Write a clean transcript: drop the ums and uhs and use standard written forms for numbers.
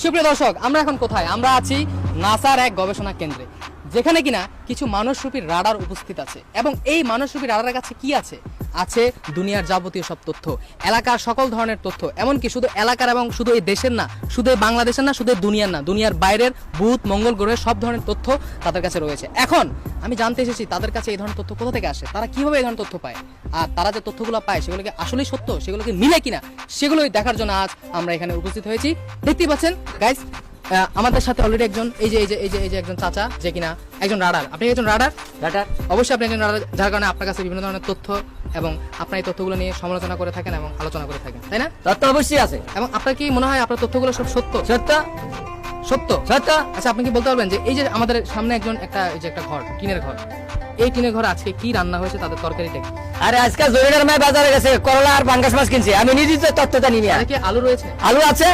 সুপ্রিয় দর্শক, আমরা এখন কোথায়? আমরা আছি নাসার এক গবেষণা কেন্দ্রে, যেখানে কিনা কিছু মানসরূপী রাডার উপস্থিত আছে। এবং এই মানসরূপী রাডারের কাছে কি আছে? আছে দুনিয়ার যাবতীয় সব তথ্য, এলাকার সকল ধরনের তথ্য, এমনকি শুধু এলাকার এবং শুধু এই দেশের না, শুধু এই বাংলাদেশের না, শুধু এই দুনিয়ার না, দুনিয়ার বাইরের বুধ মঙ্গল গ্রহের সব ধরনের তথ্য তাদের কাছে রয়েছে। এখন আমি জানতে এসেছি তাদের কাছে এই ধরনের তথ্য কোথা থেকে আসে, তারা কিভাবে এই ধরনের তথ্য পায়, আর তারা যে তথ্যগুলো পায় সেগুলোকে আসলেই সত্য, সেগুলোকে মিলে কিনা, সেগুলোই দেখার জন্য আজ আমরা এখানে উপস্থিত হয়েছি। দেখতেই পাচ্ছেন গাইস, আমাদের সাথে অলরেডি একজন এই যে একজন চাচা, যে কিনা একজন রাডার। আপনি একজন রাডার? অবশ্যই আপনি একজন রাডার, যার কারণে আপনার কাছে বিভিন্ন ধরনের তথ্য এবং আপনার এই তথ্যগুলো নিয়ে সমালোচনা করে থাকেন এবং আলোচনা করে থাকেন, তাই না? তথ্য অবশ্যই আছে। এবং আপনার কি মনে হয় আপনার তথ্যগুলো সব সত্য? সত্য সত্য সত্য। আচ্ছা, আপনি কি বলতে পারবেন যে এই যে আমাদের সামনে একজন এই যে একটা ঘর, টিনের ঘর, এই টিনের ঘরে আজকে কি রান্না হয়েছে, তাদের তরকারিটা কি? আরে আজকে জরিনার মায় বাজারে গেছে, করলা আর পাঙ্গাস মাছ কিনছে, আমি নিজে তো তথ্যটা নিয়ে কি আলু রয়েছে? আলু আছে,